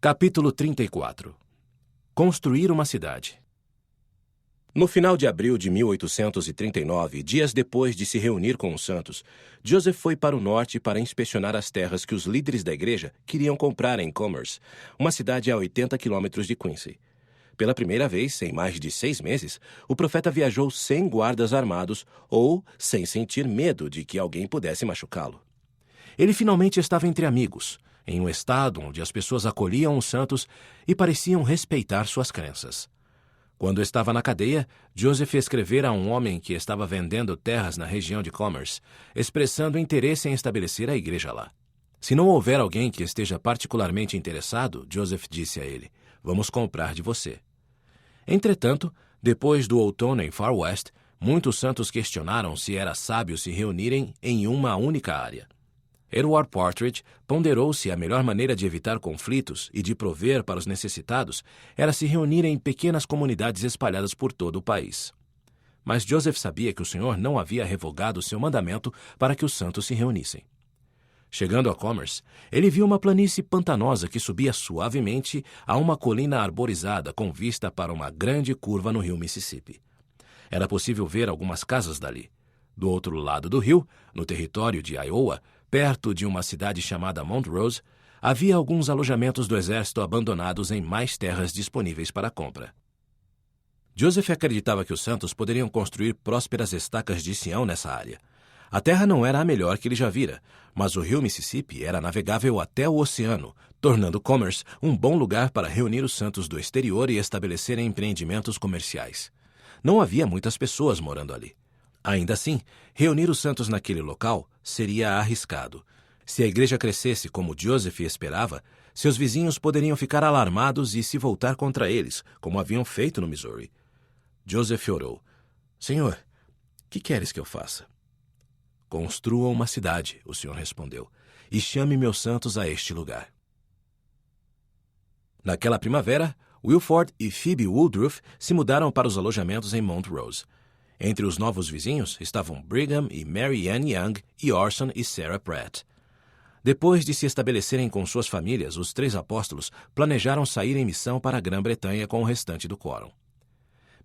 Capítulo 34. Construir uma cidade. No final de abril de 1839, dias depois de se reunir com os santos, Joseph foi para o norte para inspecionar as terras que os líderes da igreja queriam comprar em Commerce, uma cidade a 80 quilômetros de Quincy. Pela primeira vez, em mais de 6 meses, o profeta viajou sem guardas armados ou sem sentir medo de que alguém pudesse machucá-lo. Ele finalmente estava entre amigos, em um estado onde as pessoas acolhiam os santos e pareciam respeitar suas crenças. Quando estava na cadeia, Joseph escrevera a um homem que estava vendendo terras na região de Commerce, expressando interesse em estabelecer a igreja lá. Se não houver alguém que esteja particularmente interessado, Joseph disse a ele, vamos comprar de você. Entretanto, depois do outono em Far West, muitos santos questionaram se era sábio se reunirem em uma única área. Edward Partridge ponderou se a melhor maneira de evitar conflitos e de prover para os necessitados era se reunir em pequenas comunidades espalhadas por todo o país. Mas Joseph sabia que o Senhor não havia revogado seu mandamento para que os santos se reunissem. Chegando a Commerce, ele viu uma planície pantanosa que subia suavemente a uma colina arborizada com vista para uma grande curva no rio Mississippi. Era possível ver algumas casas dali. Do outro lado do rio, no território de Iowa, perto de uma cidade chamada Montrose, havia alguns alojamentos do exército abandonados em mais terras disponíveis para compra. Joseph acreditava que os santos poderiam construir prósperas estacas de Sião nessa área. A terra não era a melhor que ele já vira, mas o rio Mississippi era navegável até o oceano, tornando Commerce um bom lugar para reunir os santos do exterior e estabelecerem empreendimentos comerciais. Não havia muitas pessoas morando ali. Ainda assim, reunir os santos naquele local seria arriscado. Se a igreja crescesse como Joseph esperava, seus vizinhos poderiam ficar alarmados e se voltar contra eles, como haviam feito no Missouri. Joseph orou. Senhor, que queres que eu faça? Construa uma cidade, o Senhor respondeu, e chame meus santos a este lugar. Naquela primavera, Wilford e Phoebe Woodruff se mudaram para os alojamentos em Montrose. Entre os novos vizinhos estavam Brigham e Mary Ann Young e Orson e Sarah Pratt. Depois de se estabelecerem com suas famílias, os 3 apóstolos planejaram sair em missão para a Grã-Bretanha com o restante do quórum.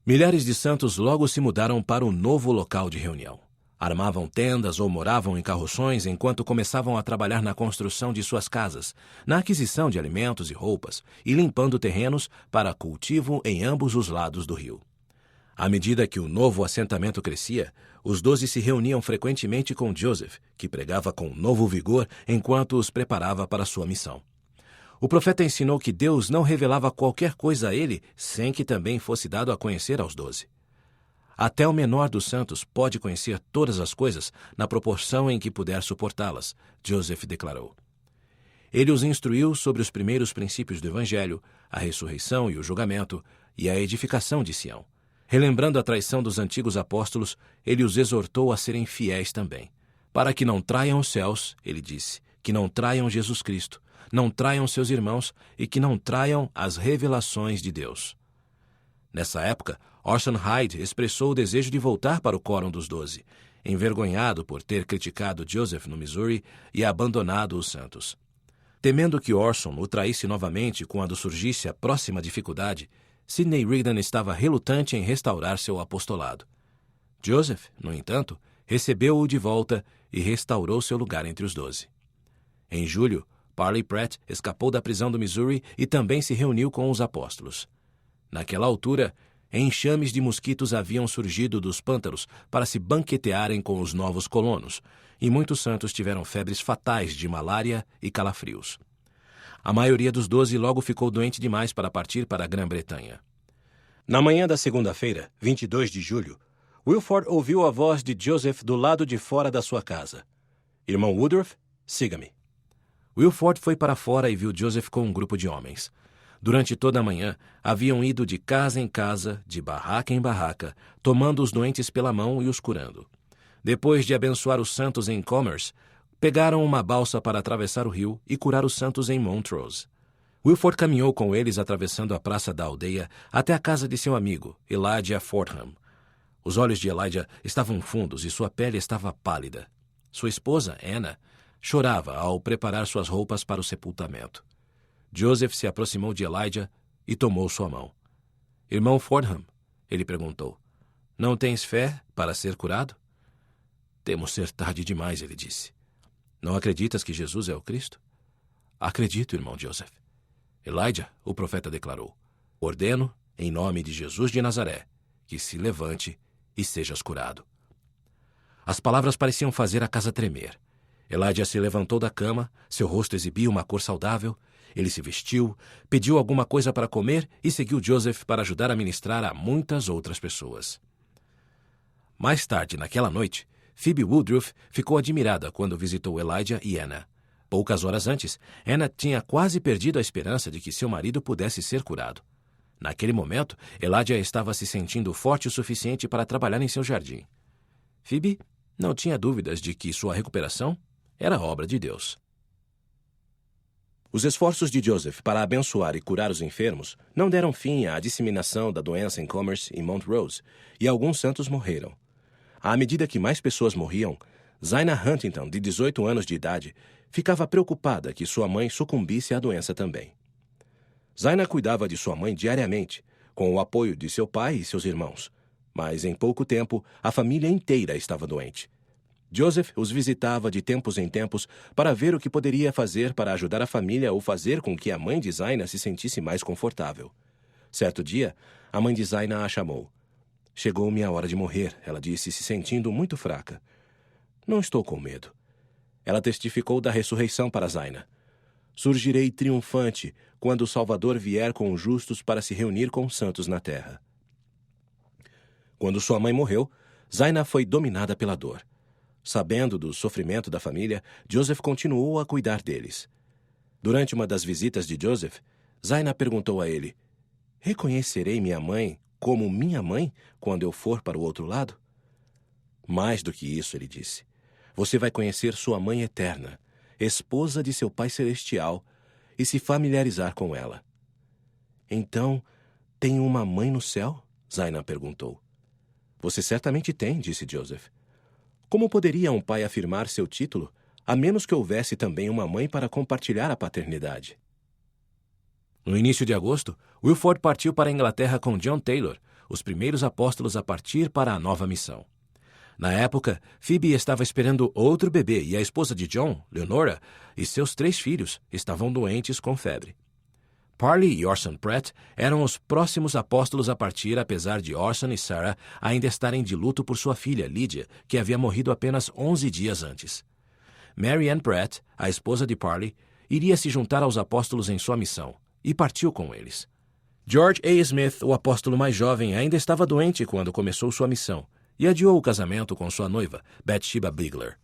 Milhares de santos logo se mudaram para o novo local de reunião. Armavam tendas ou moravam em carroções enquanto começavam a trabalhar na construção de suas casas, na aquisição de alimentos e roupas e limpando terrenos para cultivo em ambos os lados do rio. À medida que o novo assentamento crescia, os 12 se reuniam frequentemente com Joseph, que pregava com novo vigor enquanto os preparava para sua missão. O profeta ensinou que Deus não revelava qualquer coisa a ele sem que também fosse dado a conhecer aos 12. Até o menor dos santos pode conhecer todas as coisas na proporção em que puder suportá-las, Joseph declarou. Ele os instruiu sobre os primeiros princípios do Evangelho, a ressurreição e o julgamento, e a edificação de Sião. Relembrando a traição dos antigos apóstolos, ele os exortou a serem fiéis também. Para que não traiam os céus, ele disse, que não traiam Jesus Cristo, não traiam seus irmãos e que não traiam as revelações de Deus. Nessa época, Orson Hyde expressou o desejo de voltar para o quórum dos 12, envergonhado por ter criticado Joseph no Missouri e abandonado os santos. Temendo que Orson o traísse novamente quando surgisse a próxima dificuldade, Sidney Rigdon estava relutante em restaurar seu apostolado. Joseph, no entanto, recebeu-o de volta e restaurou seu lugar entre os 12. Em julho, Parley Pratt escapou da prisão do Missouri e também se reuniu com os apóstolos. Naquela altura, enxames de mosquitos haviam surgido dos pântanos para se banquetearem com os novos colonos, e muitos santos tiveram febres fatais de malária e calafrios. A maioria dos 12 logo ficou doente demais para partir para a Grã-Bretanha. Na manhã da segunda-feira, 22 de julho, Wilford ouviu a voz de Joseph do lado de fora da sua casa. Irmão Woodruff, siga-me. Wilford foi para fora e viu Joseph com um grupo de homens. Durante toda a manhã, haviam ido de casa em casa, de barraca em barraca, tomando os doentes pela mão e os curando. Depois de abençoar os santos em Commerce, pegaram uma balsa para atravessar o rio e curar os santos em Montrose. Wilford caminhou com eles atravessando a praça da aldeia até a casa de seu amigo, Elijah Fordham. Os olhos de Elijah estavam fundos e sua pele estava pálida. Sua esposa, Anna, chorava ao preparar suas roupas para o sepultamento. Joseph se aproximou de Elijah e tomou sua mão. Irmão Fordham, ele perguntou, não tens fé para ser curado? Temo ser tarde demais, ele disse. Não acreditas que Jesus é o Cristo? Acredito, irmão Joseph. Elijah, o profeta, declarou, ordeno, em nome de Jesus de Nazaré, que se levante e sejas curado. As palavras pareciam fazer a casa tremer. Elijah se levantou da cama, seu rosto exibia uma cor saudável, ele se vestiu, pediu alguma coisa para comer e seguiu Joseph para ajudar a ministrar a muitas outras pessoas. Mais tarde, naquela noite, Phoebe Woodruff ficou admirada quando visitou Elijah e Anna. Poucas horas antes, Anna tinha quase perdido a esperança de que seu marido pudesse ser curado. Naquele momento, Elijah estava se sentindo forte o suficiente para trabalhar em seu jardim. Phoebe não tinha dúvidas de que sua recuperação era obra de Deus. Os esforços de Joseph para abençoar e curar os enfermos não deram fim à disseminação da doença em Commerce e Montrose, e alguns santos morreram. À medida que mais pessoas morriam, Zaina Huntington, de 18 anos de idade, ficava preocupada que sua mãe sucumbisse à doença também. Zaina cuidava de sua mãe diariamente, com o apoio de seu pai e seus irmãos, mas em pouco tempo a família inteira estava doente. Joseph os visitava de tempos em tempos para ver o que poderia fazer para ajudar a família ou fazer com que a mãe de Zaina se sentisse mais confortável. Certo dia, a mãe de Zaina a chamou. Chegou minha hora de morrer, ela disse, se sentindo muito fraca. Não estou com medo. Ela testificou da ressurreição para Zaina. Surgirei triunfante quando o Salvador vier com os justos para se reunir com os santos na terra. Quando sua mãe morreu, Zaina foi dominada pela dor. Sabendo do sofrimento da família, Joseph continuou a cuidar deles. Durante uma das visitas de Joseph, Zaina perguntou a ele, reconhecerei minha mãe como minha mãe quando eu for para o outro lado? Mais do que isso, ele disse, você vai conhecer sua mãe eterna, esposa de seu Pai Celestial, e se familiarizar com ela. Então, tem uma mãe no céu? Zaina perguntou. Você certamente tem, disse Joseph. Como poderia um pai afirmar seu título, a menos que houvesse também uma mãe para compartilhar a paternidade? No início de agosto, Wilford partiu para a Inglaterra com John Taylor, os primeiros apóstolos a partir para a nova missão. Na época, Phoebe estava esperando outro bebê e a esposa de John, Leonora, e seus 3 filhos estavam doentes com febre. Parley e Orson Pratt eram os próximos apóstolos a partir, apesar de Orson e Sarah ainda estarem de luto por sua filha, Lydia, que havia morrido apenas 11 dias antes. Mary Ann Pratt, a esposa de Parley, iria se juntar aos apóstolos em sua missão, e partiu com eles. George A. Smith, o apóstolo mais jovem, ainda estava doente quando começou sua missão, e adiou o casamento com sua noiva, Bathsheba Bigler.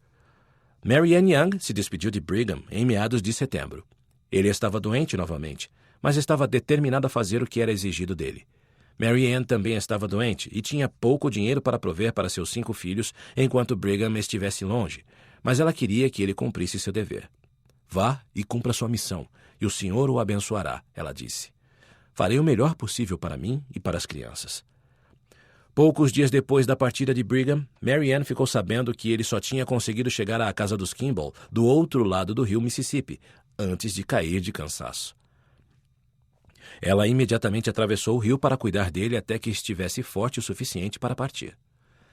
Mary Ann Young se despediu de Brigham em meados de setembro. Ele estava doente novamente, mas estava determinado a fazer o que era exigido dele. Mary Ann também estava doente e tinha pouco dinheiro para prover para seus 5 filhos enquanto Brigham estivesse longe, mas ela queria que ele cumprisse seu dever. Vá e cumpra sua missão, e o Senhor o abençoará, ela disse. Farei o melhor possível para mim e para as crianças. Poucos dias depois da partida de Brigham, Mary Ann ficou sabendo que ele só tinha conseguido chegar à casa dos Kimball, do outro lado do rio Mississippi, antes de cair de cansaço. Ela imediatamente atravessou o rio para cuidar dele até que estivesse forte o suficiente para partir.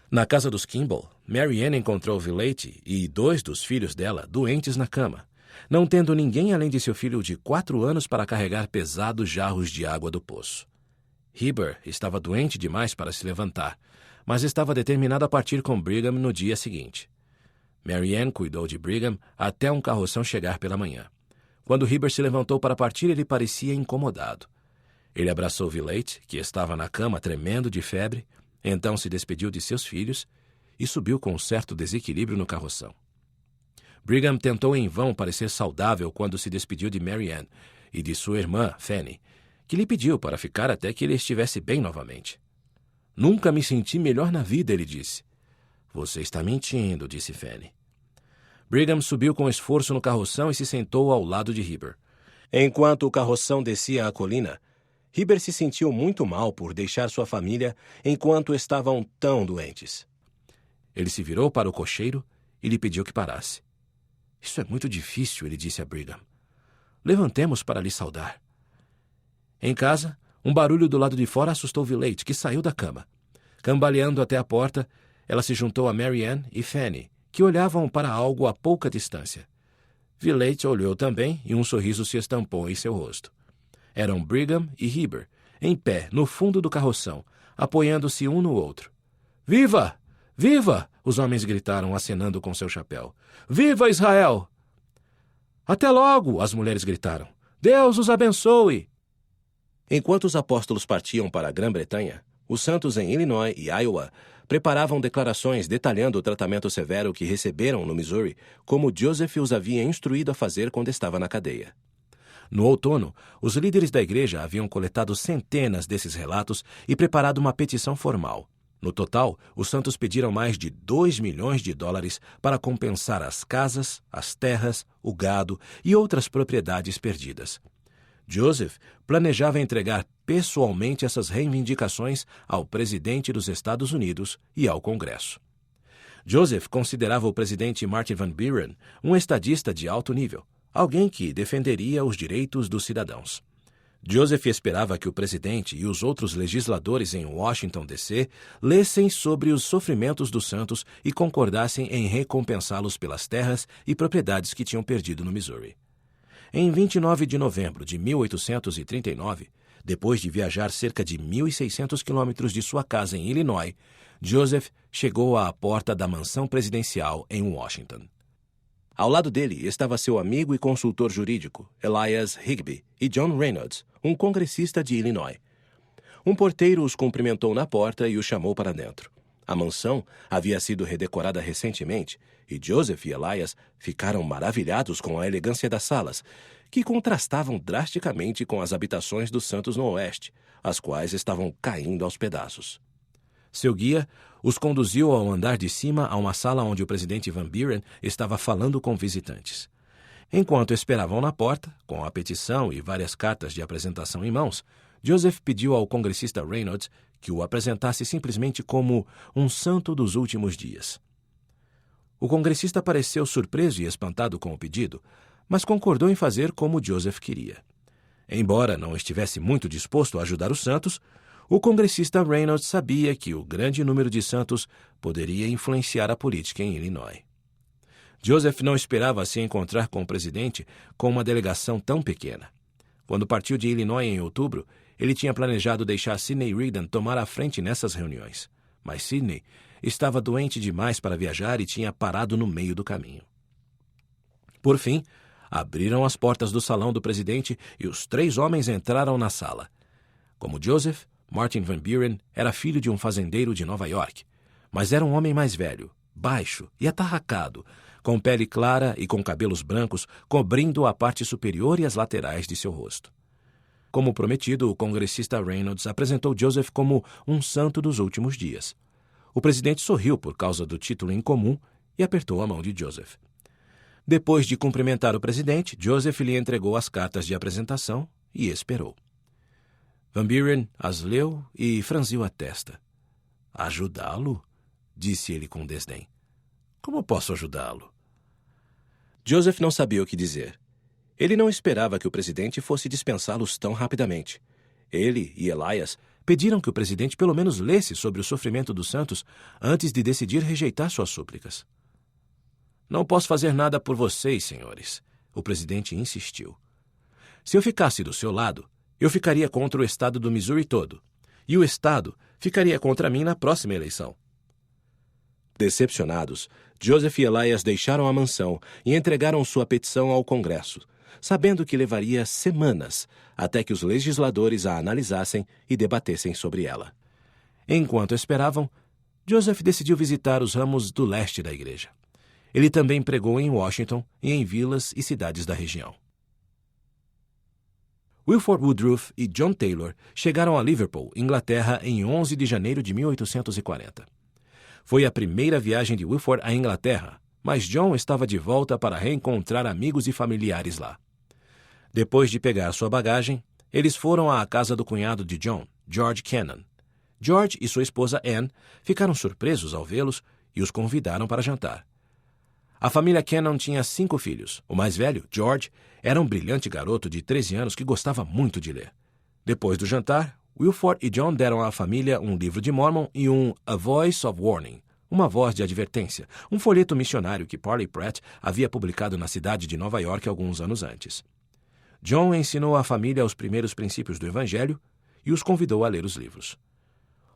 Na casa dos Kimball, Mary Ann encontrou Villate e 2 dos filhos dela doentes na cama, não tendo ninguém além de seu filho de 4 anos para carregar pesados jarros de água do poço. Heber estava doente demais para se levantar, mas estava determinado a partir com Brigham no dia seguinte. Mary Ann cuidou de Brigham até um carroção chegar pela manhã. Quando Heber se levantou para partir, ele parecia incomodado. Ele abraçou Villate, que estava na cama tremendo de febre, então se despediu de seus filhos e subiu com um certo desequilíbrio no carroção. Brigham tentou em vão parecer saudável quando se despediu de Mary Ann e de sua irmã, Fanny, que lhe pediu para ficar até que ele estivesse bem novamente. Nunca me senti melhor na vida, ele disse. Você está mentindo, disse Fanny. Brigham subiu com esforço no carroção e se sentou ao lado de Heber. Enquanto o carroção descia a colina, Heber se sentiu muito mal por deixar sua família enquanto estavam tão doentes. Ele se virou para o cocheiro e lhe pediu que parasse. Isso é muito difícil, ele disse a Brigham. Levantemos para lhe saudar. Em casa, um barulho do lado de fora assustou Villate, que saiu da cama. Cambaleando até a porta, ela se juntou a Mary Ann e Fanny, que olhavam para algo a pouca distância. Villate olhou também e um sorriso se estampou em seu rosto. Eram Brigham e Heber, em pé, no fundo do carroção, apoiando-se um no outro. Viva! Viva! Os homens gritaram, acenando com seu chapéu. Viva Israel! Até logo! As mulheres gritaram. Deus os abençoe! Enquanto os apóstolos partiam para a Grã-Bretanha, os santos em Illinois e Iowa preparavam declarações detalhando o tratamento severo que receberam no Missouri, como Joseph os havia instruído a fazer quando estava na cadeia. No outono, os líderes da igreja haviam coletado centenas desses relatos e preparado uma petição formal. No total, os santos pediram mais de $2 milhões para compensar as casas, as terras, o gado e outras propriedades perdidas. Joseph planejava entregar pessoalmente essas reivindicações ao presidente dos Estados Unidos e ao Congresso. Joseph considerava o presidente Martin Van Buren um estadista de alto nível, alguém que defenderia os direitos dos cidadãos. Joseph esperava que o presidente e os outros legisladores em Washington, D.C. lessem sobre os sofrimentos dos santos e concordassem em recompensá-los pelas terras e propriedades que tinham perdido no Missouri. Em 29 de novembro de 1839, depois de viajar cerca de 1.600 quilômetros de sua casa em Illinois, Joseph chegou à porta da mansão presidencial em Washington. Ao lado dele estava seu amigo e consultor jurídico, Elias Higbee, e John Reynolds, um congressista de Illinois. Um porteiro os cumprimentou na porta e os chamou para dentro. A mansão havia sido redecorada recentemente e Joseph e Elias ficaram maravilhados com a elegância das salas, que contrastavam drasticamente com as habitações dos santos no oeste, as quais estavam caindo aos pedaços. Seu guia os conduziu ao andar de cima a uma sala onde o presidente Van Buren estava falando com visitantes. Enquanto esperavam na porta, com a petição e várias cartas de apresentação em mãos, Joseph pediu ao congressista Reynolds que o apresentasse simplesmente como um santo dos últimos dias. O congressista pareceu surpreso e espantado com o pedido, mas concordou em fazer como Joseph queria. Embora não estivesse muito disposto a ajudar os santos, o congressista Reynolds sabia que o grande número de santos poderia influenciar a política em Illinois. Joseph não esperava se encontrar com o presidente com uma delegação tão pequena. Quando partiu de Illinois em outubro, ele tinha planejado deixar Sidney Rigdon tomar a frente nessas reuniões, mas Sidney estava doente demais para viajar e tinha parado no meio do caminho. Por fim, abriram as portas do salão do presidente e os 3 homens entraram na sala. Como Joseph, Martin Van Buren era filho de um fazendeiro de Nova York, mas era um homem mais velho, baixo e atarracado, com pele clara e com cabelos brancos cobrindo a parte superior e as laterais de seu rosto. Como prometido, o congressista Reynolds apresentou Joseph como um santo dos últimos dias. O presidente sorriu por causa do título incomum e apertou a mão de Joseph. Depois de cumprimentar o presidente, Joseph lhe entregou as cartas de apresentação e esperou. Van Buren as leu e franziu a testa. Ajudá-lo? Disse ele com desdém. Como posso ajudá-lo? Joseph não sabia o que dizer. Ele não esperava que o presidente fosse dispensá-los tão rapidamente. Ele e Elias pediram que o presidente pelo menos lesse sobre o sofrimento dos santos antes de decidir rejeitar suas súplicas. Não posso fazer nada por vocês, senhores, o presidente insistiu. Se eu ficasse do seu lado, eu ficaria contra o estado do Missouri todo, e o estado ficaria contra mim na próxima eleição. Decepcionados, Joseph e Elias deixaram a mansão e entregaram sua petição ao Congresso, sabendo que levaria semanas até que os legisladores a analisassem e debatessem sobre ela. Enquanto esperavam, Joseph decidiu visitar os ramos do leste da igreja. Ele também pregou em Washington e em vilas e cidades da região. Wilford Woodruff e John Taylor chegaram a Liverpool, Inglaterra, em 11 de janeiro de 1840. Foi a primeira viagem de Wilford à Inglaterra, mas John estava de volta para reencontrar amigos e familiares lá. Depois de pegar sua bagagem, eles foram à casa do cunhado de John, George Kennan. George e sua esposa Anne ficaram surpresos ao vê-los e os convidaram para jantar. A família Cannon tinha 5 filhos. O mais velho, George, era um brilhante garoto de 13 anos que gostava muito de ler. Depois do jantar, Wilford e John deram à família um livro de Mormon e um A Voice of Warning, uma voz de advertência, um folheto missionário que Parley Pratt havia publicado na cidade de Nova York alguns anos antes. John ensinou à família os primeiros princípios do Evangelho e os convidou a ler os livros.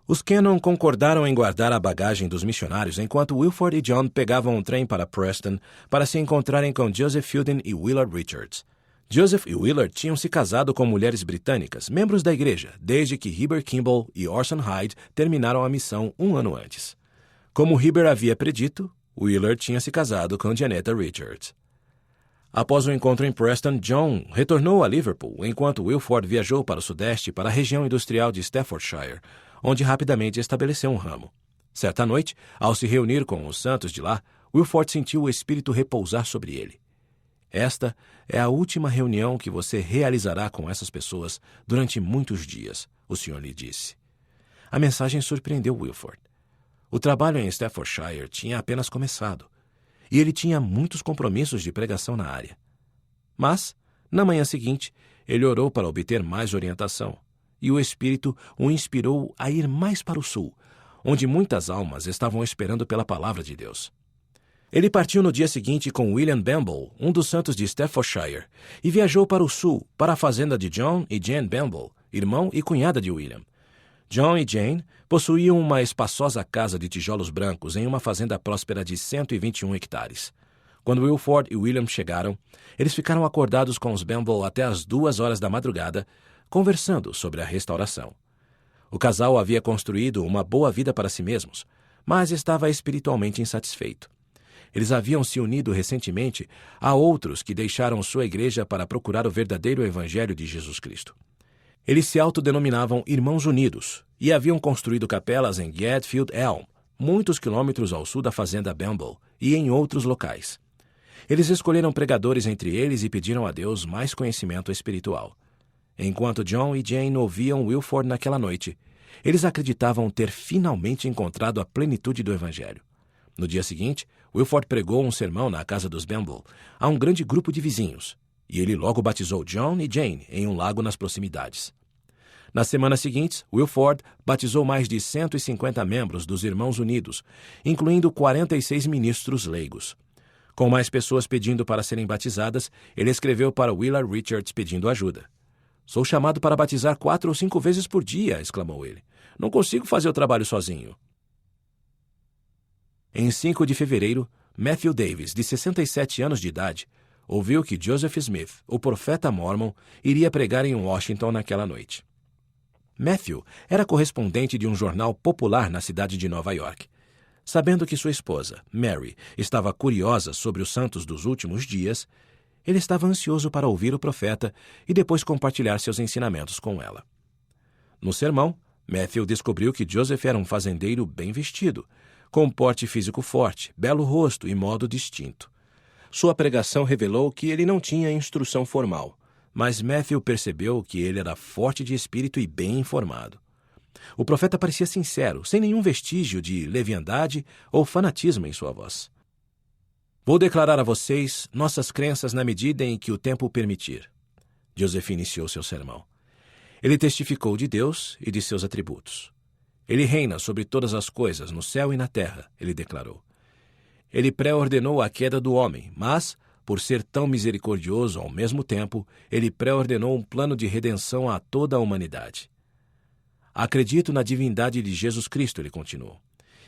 Os Cannon concordaram em guardar a bagagem dos missionários enquanto Wilford e John pegavam um trem para Preston para se encontrarem com Joseph Fielding e Willard Richards. Joseph e Willard tinham se casado com mulheres britânicas, membros da igreja, desde que Heber Kimball e Orson Hyde terminaram a missão um ano antes. Como Heber havia predito, Willard tinha se casado com Janetta Richards. Após o encontro em Preston, John retornou a Liverpool, enquanto Wilford viajou para o sudeste para a região industrial de Staffordshire, onde rapidamente estabeleceu um ramo. Certa noite, ao se reunir com os santos de lá, Wilford sentiu o Espírito repousar sobre ele. Esta é a última reunião que você realizará com essas pessoas durante muitos dias, o Senhor lhe disse. A mensagem surpreendeu Wilford. O trabalho em Staffordshire tinha apenas começado, e ele tinha muitos compromissos de pregação na área. Mas, na manhã seguinte, ele orou para obter mais orientação, e o Espírito o inspirou a ir mais para o sul, onde muitas almas estavam esperando pela palavra de Deus. Ele partiu no dia seguinte com William Bamble, um dos santos de Staffordshire, e viajou para o sul, para a fazenda de John e Jane Bamble, irmão e cunhada de William. John e Jane possuíam uma espaçosa casa de tijolos brancos em uma fazenda próspera de 121 hectares. Quando Wilford e William chegaram, eles ficaram acordados com os Bamble até as 2 horas da madrugada, conversando sobre a restauração. O casal havia construído uma boa vida para si mesmos, mas estava espiritualmente insatisfeito. Eles haviam se unido recentemente a outros que deixaram sua igreja para procurar o verdadeiro Evangelho de Jesus Cristo. Eles se autodenominavam Irmãos Unidos e haviam construído capelas em Gatfield Elm, muitos quilômetros ao sul da fazenda Bamble, e em outros locais. Eles escolheram pregadores entre eles e pediram a Deus mais conhecimento espiritual. Enquanto John e Jane ouviam Wilford naquela noite, eles acreditavam ter finalmente encontrado a plenitude do Evangelho. No dia seguinte, Wilford pregou um sermão na casa dos Bamble a um grande grupo de vizinhos, e ele logo batizou John e Jane em um lago nas proximidades. Nas semanas seguintes, Wilford batizou mais de 150 membros dos Irmãos Unidos, incluindo 46 ministros leigos. Com mais pessoas pedindo para serem batizadas, ele escreveu para Willard Richards pedindo ajuda. "Sou chamado para batizar 4 ou 5 vezes por dia", exclamou ele. "Não consigo fazer o trabalho sozinho." Em 5 de fevereiro, Matthew Davis, de 67 anos de idade, ouviu que Joseph Smith, o profeta Mormon, iria pregar em Washington naquela noite. Matthew era correspondente de um jornal popular na cidade de Nova York. Sabendo que sua esposa, Mary, estava curiosa sobre os santos dos últimos dias, ele estava ansioso para ouvir o profeta e depois compartilhar seus ensinamentos com ela. No sermão, Matthew descobriu que Joseph era um fazendeiro bem vestido, com porte físico forte, belo rosto e modo distinto. Sua pregação revelou que ele não tinha instrução formal, mas Matthew percebeu que ele era forte de espírito e bem informado. O profeta parecia sincero, sem nenhum vestígio de leviandade ou fanatismo em sua voz. "Vou declarar a vocês nossas crenças na medida em que o tempo permitir." Joseph iniciou seu sermão. Ele testificou de Deus e de seus atributos. "Ele reina sobre todas as coisas, no céu e na terra", ele declarou. Ele pré-ordenou a queda do homem, mas, por ser tão misericordioso ao mesmo tempo, ele pré-ordenou um plano de redenção a toda a humanidade. "Acredito na divindade de Jesus Cristo", ele continuou,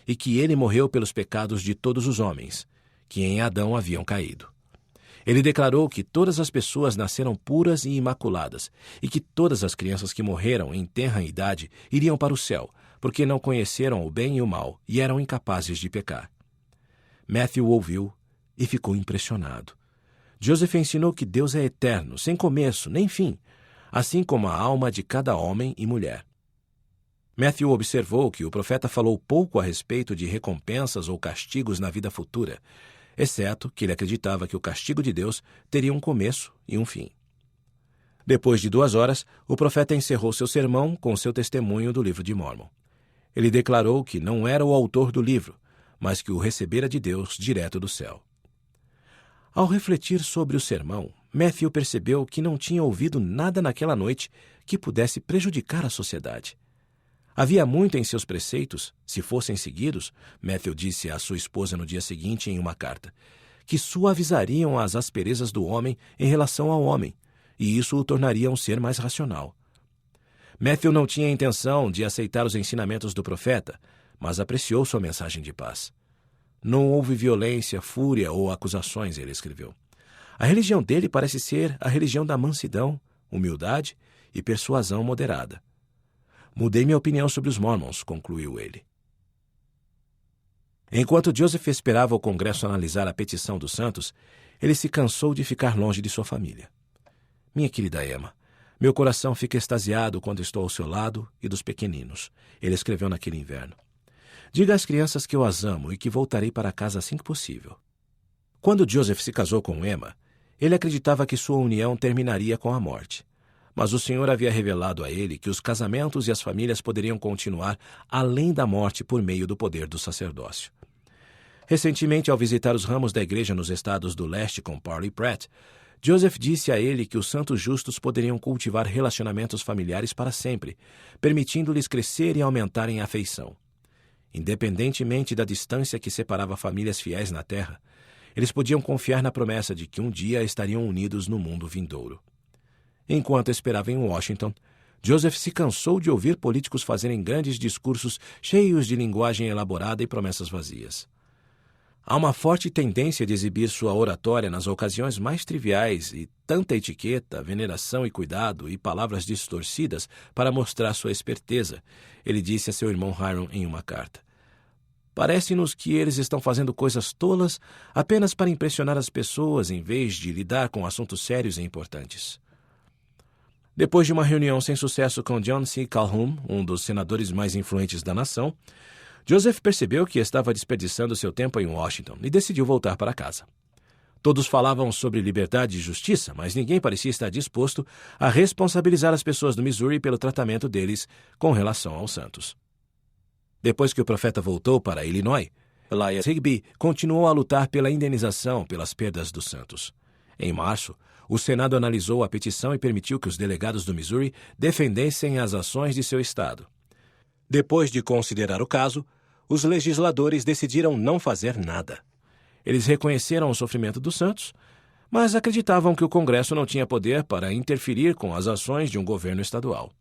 "e que ele morreu pelos pecados de todos os homens, que em Adão haviam caído." Ele declarou que todas as pessoas nasceram puras e imaculadas, e que todas as crianças que morreram em tenra idade iriam para o céu, porque não conheceram o bem e o mal e eram incapazes de pecar. Matthew ouviu e ficou impressionado. Joseph ensinou que Deus é eterno, sem começo nem fim, assim como a alma de cada homem e mulher. Matthew observou que o profeta falou pouco a respeito de recompensas ou castigos na vida futura, exceto que ele acreditava que o castigo de Deus teria um começo e um fim. Depois de 2 horas, o profeta encerrou seu sermão com seu testemunho do livro de Mormon. Ele declarou que não era o autor do livro, mas que o recebera de Deus direto do céu. Ao refletir sobre o sermão, Matthew percebeu que não tinha ouvido nada naquela noite que pudesse prejudicar a sociedade. Havia muito em seus preceitos, se fossem seguidos, Matthew disse à sua esposa no dia seguinte em uma carta, que suavizariam as asperezas do homem em relação ao homem, e isso o tornaria um ser mais racional. Matthew não tinha a intenção de aceitar os ensinamentos do profeta, mas apreciou sua mensagem de paz. Não houve violência, fúria ou acusações, ele escreveu. A religião dele parece ser a religião da mansidão, humildade e persuasão moderada. Mudei minha opinião sobre os Mormons, concluiu ele. Enquanto Joseph esperava o Congresso analisar a petição dos santos, ele se cansou de ficar longe de sua família. Minha querida Emma, meu coração fica extasiado quando estou ao seu lado e dos pequeninos, ele escreveu naquele inverno. Diga às crianças que eu as amo e que voltarei para casa assim que possível. Quando Joseph se casou com Emma, ele acreditava que sua união terminaria com a morte. Mas o Senhor havia revelado a ele que os casamentos e as famílias poderiam continuar além da morte por meio do poder do sacerdócio. Recentemente, ao visitar os ramos da igreja nos estados do leste com Parley Pratt, Joseph disse a ele que os santos justos poderiam cultivar relacionamentos familiares para sempre, permitindo-lhes crescer e aumentar em afeição. Independentemente da distância que separava famílias fiéis na terra, eles podiam confiar na promessa de que um dia estariam unidos no mundo vindouro. Enquanto esperava em Washington, Joseph se cansou de ouvir políticos fazerem grandes discursos cheios de linguagem elaborada e promessas vazias. Há uma forte tendência de exibir sua oratória nas ocasiões mais triviais e tanta etiqueta, veneração e cuidado e palavras distorcidas para mostrar sua esperteza, ele disse a seu irmão Hiram em uma carta. Parece-nos que eles estão fazendo coisas tolas apenas para impressionar as pessoas em vez de lidar com assuntos sérios e importantes. Depois de uma reunião sem sucesso com John C. Calhoun, um dos senadores mais influentes da nação, Joseph percebeu que estava desperdiçando seu tempo em Washington e decidiu voltar para casa. Todos falavam sobre liberdade e justiça, mas ninguém parecia estar disposto a responsabilizar as pessoas do Missouri pelo tratamento deles com relação aos santos. Depois que o profeta voltou para Illinois, Elias Higbee continuou a lutar pela indenização pelas perdas dos santos. Em março, o Senado analisou a petição e permitiu que os delegados do Missouri defendessem as ações de seu estado. Depois de considerar o caso, os legisladores decidiram não fazer nada. Eles reconheceram o sofrimento dos santos, mas acreditavam que o Congresso não tinha poder para interferir com as ações de um governo estadual.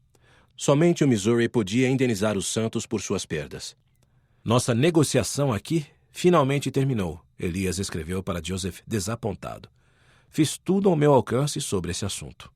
Somente o Missouri podia indenizar os santos por suas perdas. Nossa negociação aqui finalmente terminou, Elias escreveu para Joseph desapontado. Fiz tudo ao meu alcance sobre esse assunto.